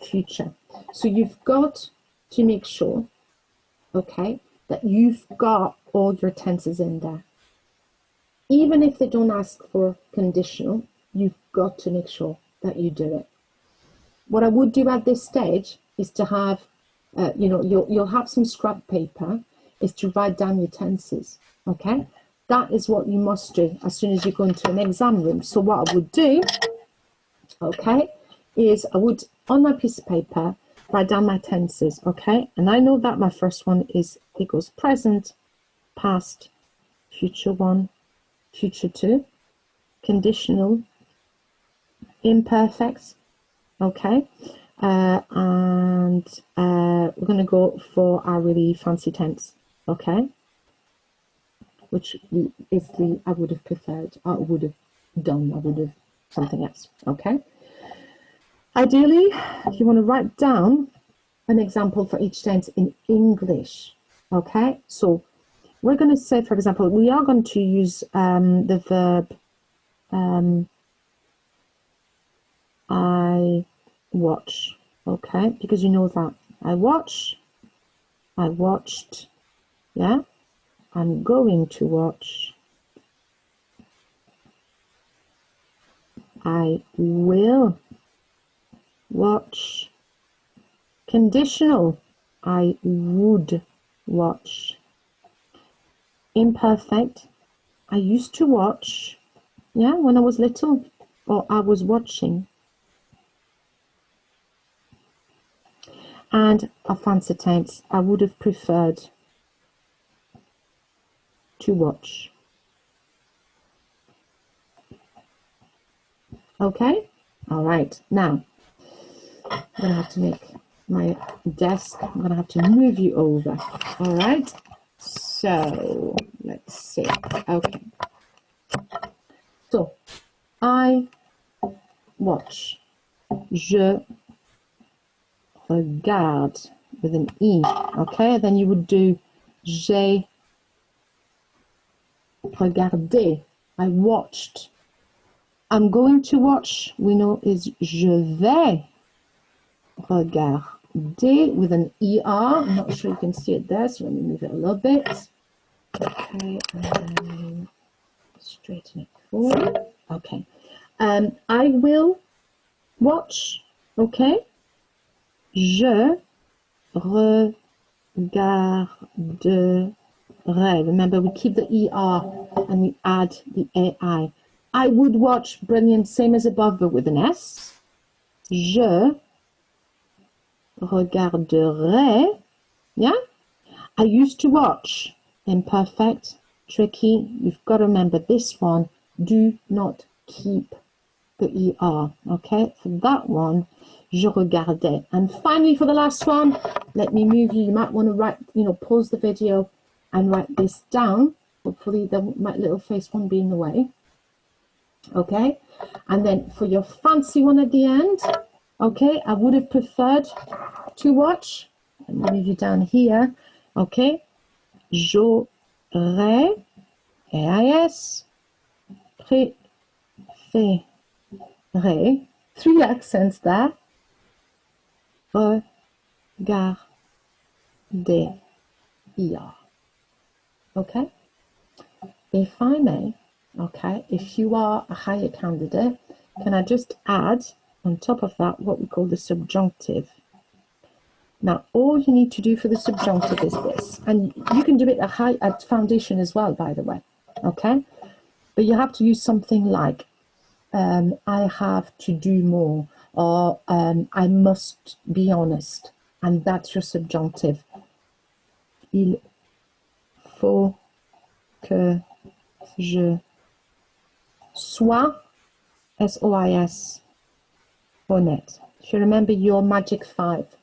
Future. So you've got to make sure, okay, that you've got all your tenses in there. Even if they don't ask for conditional, you've got to make sure that you do it. What I would do at this stage is to have, you'll have some scrap paper, is to write down your tenses, okay? That is what you must do as soon as you go into an exam room. So what I would do, okay, is I would, on my piece of paper, write down my tenses, okay? And I know that my first one is, it goes present, past, future 1, future 2, conditional, imperfects, okay? And we're going to go for our really fancy tense, okay? Which is the, I would have preferred, I would have done, I would have something else, okay? Ideally, you want to write down an example for each tense in English, okay? So we're going to say, for example, we are going to use the verb I watch, okay? Because you know that. I watch, I watched, yeah? I'm going to watch, I will watch. Conditional, I would watch. Imperfect, I used to watch, yeah, when I was little, or I was watching. And a fancy tense, I would have preferred to watch. Okay, all right, now I'm going to have to make my desk, I'm going to have to move you over, all right? So, let's see, okay. So, I watch, Je regarde with an E. Okay, then you would do j'ai regardé. I watched. I'm going to watch, we know, is je vais regarder with an ER. I'm not sure you can see it there, so let me move it a little bit. Okay, and then straighten it forward. Okay. I will watch. Okay. Je regarderai. Remember, we keep the ER and we add the AI. I would watch, brilliant, same as above, but with an S. Je regarderai. Yeah? I used to watch. Imperfect, tricky. You've got to remember this one. Do not keep the ER. Okay? For that one, je regardais. And finally, for the last one, let me move you. You might want to write, pause the video and write this down. Hopefully, my little face won't be in the way. Okay? And then for your fancy one at the end, okay, I would have preferred to watch. Let me move you down here. Okay? J'aurais, AIS, préféré, three accents there, regarder, ER. Okay? If I may, okay, if you are a higher candidate, can I just add on top of that what we call the subjunctive? Now, all you need to do for the subjunctive is this, and you can do it at foundation as well, by the way, okay? But you have to use something like, I have to do more, or I must be honest, and that's your subjunctive. Il faut que je sois, SOIS, honnête. If you remember your magic 5,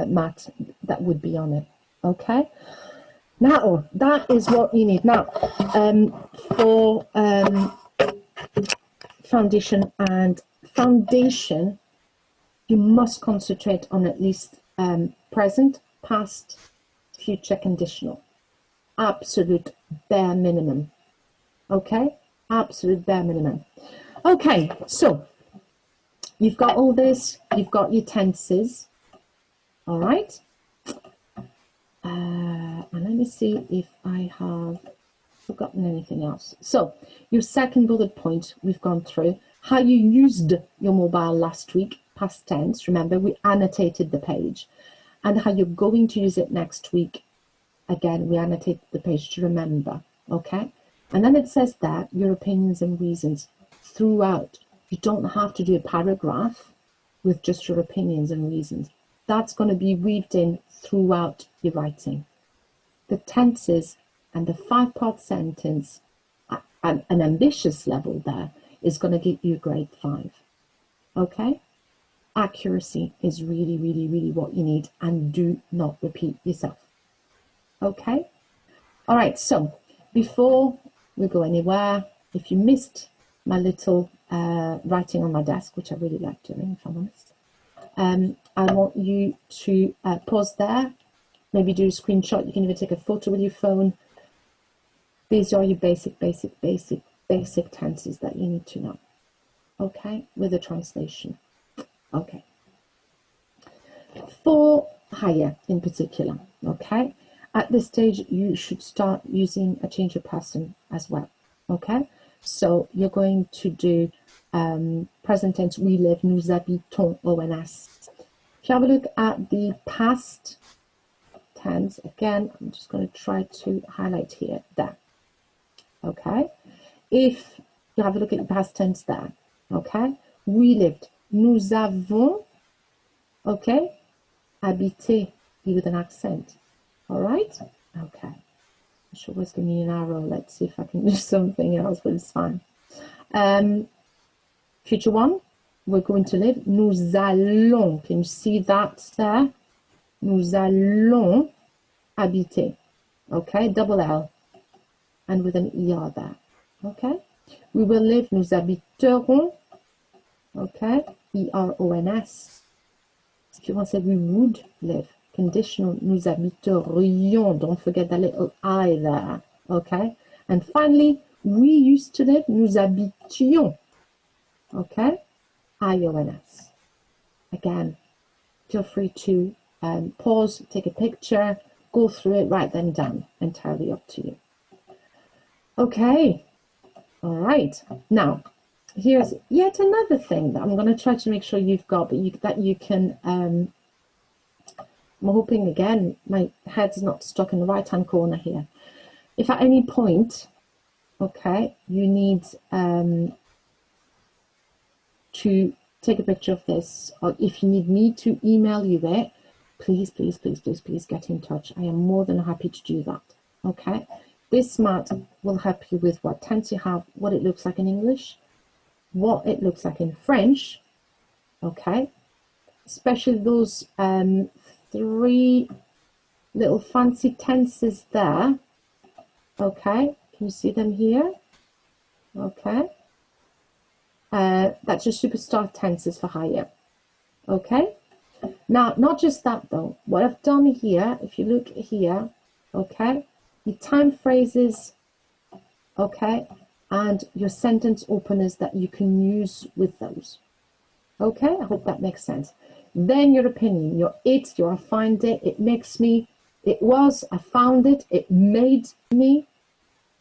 Matt, that would be on it. Okay? Now, that is what you need. Now, for foundation, you must concentrate on at least present, past, future conditional. Absolute bare minimum. Okay? Absolute bare minimum. Okay, so you've got all this, you've got your tenses. All right. And let me see if I have forgotten anything else. So your second bullet point we've gone through, how you used your mobile last week, past tense. Remember, we annotated the page. And how you're going to use it next week. Again, we annotated the page to remember. Okay. And then it says that your opinions and reasons throughout. You don't have to do a paragraph with just your opinions and reasons. That's going to be weaved in throughout your writing. The tenses and the 5-part sentence at an ambitious level there is going to get you grade 5. Okay? Accuracy is really, really, really what you need, and do not repeat yourself. Okay? All right, so before we go anywhere, if you missed my little writing on my desk, which I really like doing, if I'm honest, I want you to pause there, maybe do a screenshot. You can even take a photo with your phone. These are your basic tenses that you need to know. Okay, with a translation. Okay. For higher in particular, okay, at this stage you should start using a change of person as well. Okay, so you're going to do present tense, we live, nous habitons, ONS. If you have a look at the past tense, again, I'm just going to try to highlight here, there. Okay, if you have a look at the past tense there, okay, we lived, nous avons, okay, habité, with an accent. All right, okay. I'm sure it's giving me an arrow. Let's see if I can do something else, but it's fine. Future one, we're going to live. Nous allons. Can you see that there? Nous allons habiter. Okay, double L. And with an ER there. Okay. We will live. Nous habiterons. Okay. E-R-O-N-S. If you want to say we would live, conditional, nous habiterions. Don't forget that little I there, okay? And finally, we used to live, nous habitions, okay? I-O-N-S. Again, feel free to pause, take a picture, go through it, write them down, entirely up to you. Okay, all right. Now, here's yet another thing that I'm going to try to make sure you've got, but that you can, I'm hoping again, my head's not stuck in the right-hand corner here. If at any point, okay, you need to take a picture of this, or if you need me to email you it, please, please, please, please, please get in touch. I am more than happy to do that, okay? This mat will help you with what tense you have, what it looks like in English, what it looks like in French, okay? Especially those 3 little fancy tenses there, okay? Can you see them here? Okay. That's your superstar tenses for hire, okay? Now, not just that though, what I've done here, if you look here, okay, your time phrases, okay, and your sentence openers that you can use with those, okay? I hope that makes sense. Then your opinion, your it, your I find it, it makes me, it was, I found it, it made me,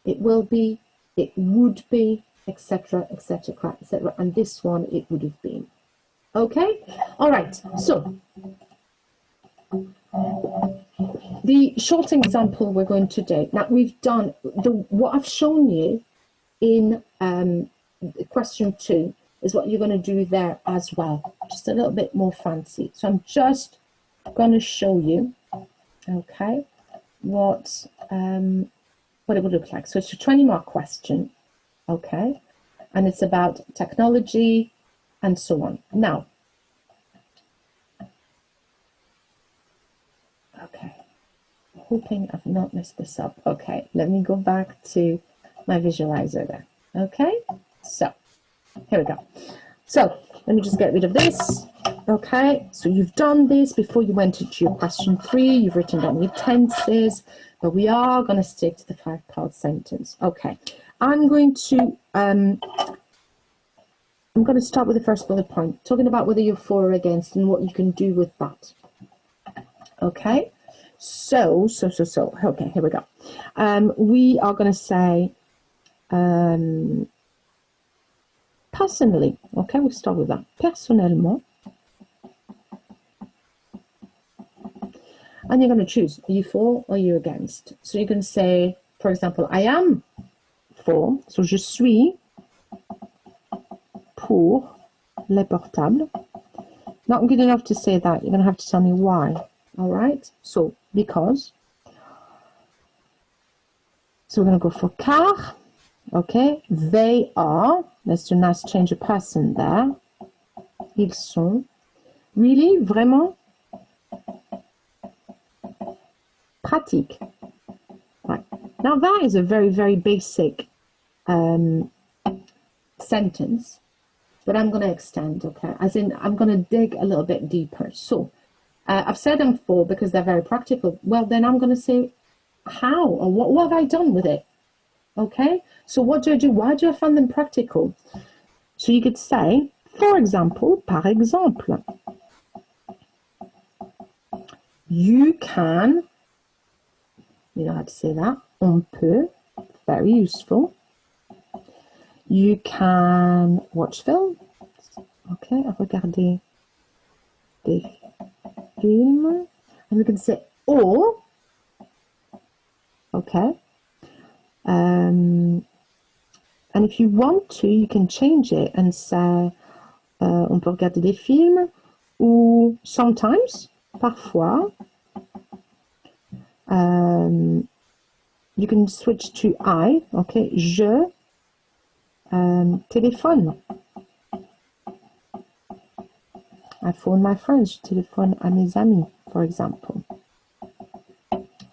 it will be, it would be, etc., etc., etc., and this one, it would have been. Okay, all right, so the short example we're going to do. Now, we've done, what I've shown you in question 2 is what you're going to do there as well, just a little bit more fancy. So I'm just going to show you, okay, what it would look like. So it's a 20-mark question, okay, and it's about technology and so on. Now, okay, hoping I've not messed this up. Okay, let me go back to my visualizer there. Okay, so here we go. So let me just get rid of this. Okay, so you've done this before you went into your question 3. You've written down your tenses, but we are going to stick to the 5-part sentence. Okay, I'm going to start with the first bullet point, talking about whether you're for or against and what you can do with that. Okay, so, okay, here we go. We are going to say, personally, okay, we'll start with that. Personnellement. And you're going to choose, are you for or are you against? So you can say, for example, I am for, so je suis pour les portables. Not good enough to say that, you're going to have to tell me why. All right, so because. So we're going to go for car, okay, they are, let's do a nice change of person there. Ils sont, really, vraiment, pratique. Right. Now that is a very, very basic sentence, but I'm going to extend, okay, as in I'm going to dig a little bit deeper. So I've said I'm for because they're very practical. Well, then I'm going to say how or what have I done with it? Okay, so what do I do? Why do I find them practical? So you could say, for example, par exemple, you can, you know how to say that, on peut, very useful. You can watch film, okay, regarder des films, and we can say or, okay, and if you want to, you can change it and say on peut regarder des films, ou sometimes, parfois, you can switch to I, okay, je téléphone. I phone my friends, je téléphone à mes amis, for example.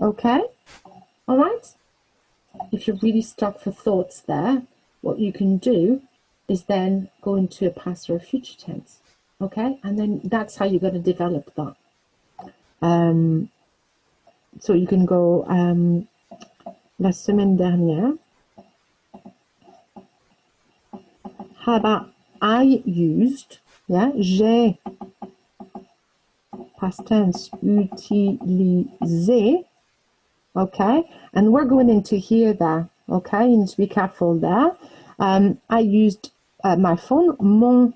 Okay, all right. If you're really stuck for thoughts there, what you can do is then go into a past or a future tense. Okay, and then that's how you're going to develop that. So you can go la semaine dernière. How about I used, yeah, j'ai, past tense, utilisé, okay, and we're going into here there, okay, you need to be careful there. I used my phone, mon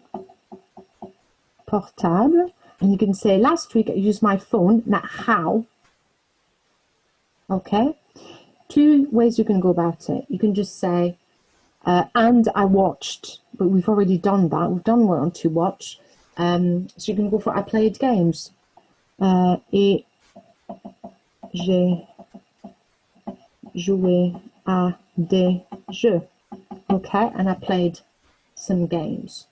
portable, and you can say last week I used my phone, not how, okay. Two ways you can go about it. You can just say, and I watched, but we've already done that. We've done one to watch. So you can go for I played games. Et j'ai joué à des jeux. Okay, and I played some games.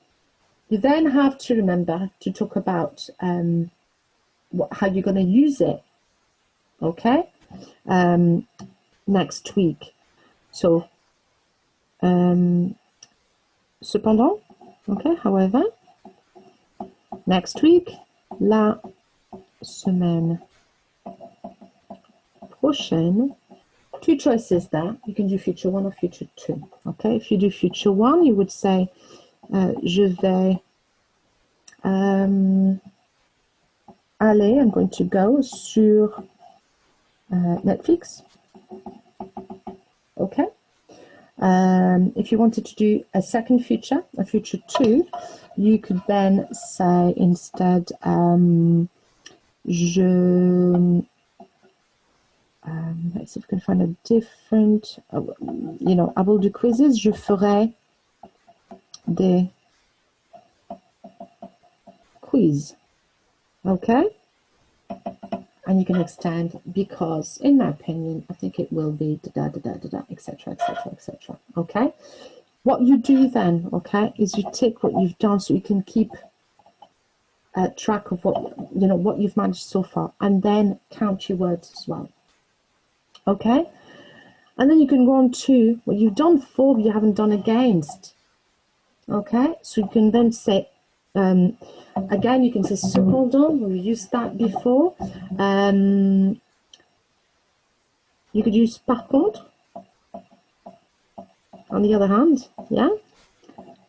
You then have to remember to talk about how you're going to use it. Okay, next week. So, cependant, okay, however, next week, la semaine prochaine. Two choices there. You can do future one or future two. Okay, if you do future one, you would say, je vais aller, I'm going to go sur Netflix. Okay. If you wanted to do a second future, a future two, you could then say instead, let's see if we can find a different, you know, I will do quizzes, je ferai des quiz. Okay? And you can extend because, in my opinion, I think it will be da da da da da, etc., etc., etc. Okay? What you do then, okay, is you take what you've done so you can keep track of what, you know, what you've managed so far, and then count your words as well. Okay? And then you can go on to what you've done for, but you haven't done against. Okay? So you can then say, again, you can say cependant, we've used that before. You could use par contre, on the other hand, yeah?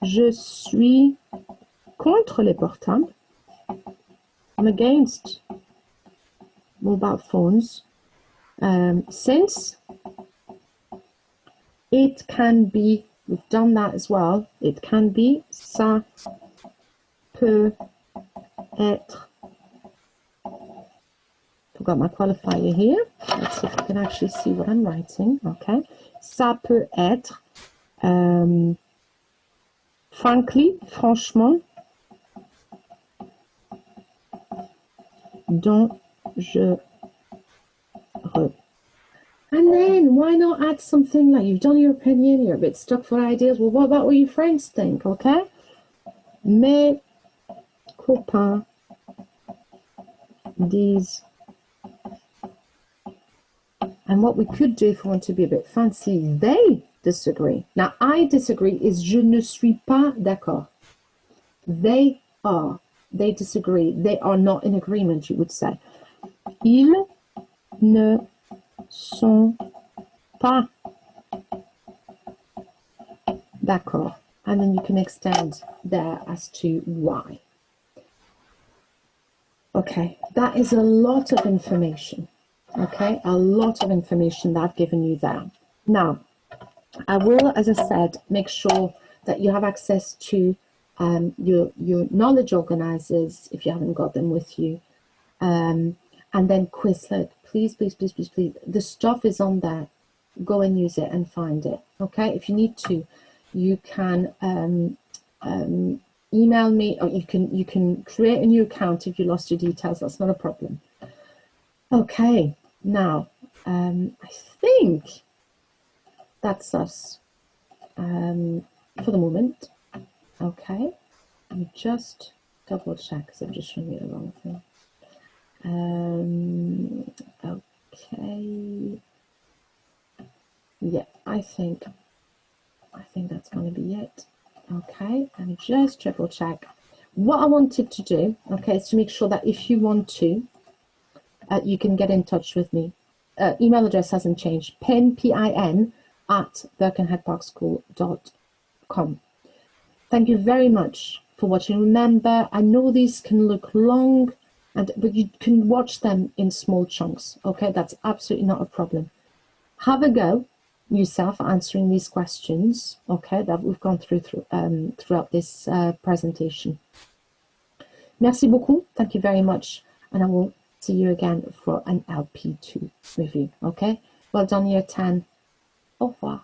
Je suis contre les portables. I'm against mobile phones. Since it can be, we've done that as well, it can be, ça peut être. Got my qualifier here. Let's see if I can actually see what I'm writing. Okay. Ça peut être, frankly, franchement, dangereux. And then why not add something like you've done your opinion, you're a bit stuck for ideas. Well, what about what your friends think? Okay. Mes copains disent. And what we could do if we want to be a bit fancy, they disagree. Now, I disagree is je ne suis pas d'accord. They are. They disagree. They are not in agreement, you would say. Ils ne sont pas d'accord. And then you can extend there as to why. Okay, that is a lot of information. Okay, a lot of information that I've given you there. Now, I will, as I said, make sure that you have access to your knowledge organizers if you haven't got them with you. And then Quizlet, please, please, please, please, please. The stuff is on there. Go and use it and find it. Okay, if you need to, you can email me, or you can create a new account if you lost your details. That's not a problem. Okay, now I think that's us for the moment. Okay, let me just double check because I've just shown you the wrong thing. Okay, yeah, I think that's going to be it. Okay, and just triple check. what I wanted to do, okay, is to make sure that if you want to, you can get in touch with me. Email address hasn't changed, pin, at birkenheadparkschool.com. Thank you very much for watching. Remember, I know these can look long, but you can watch them in small chunks, okay? That's absolutely not a problem. Have a go yourself answering these questions, okay, that we've gone throughout this presentation. Merci beaucoup. Thank you very much. And I will see you again for an LP2 review, okay? Well done, year 10. Au revoir.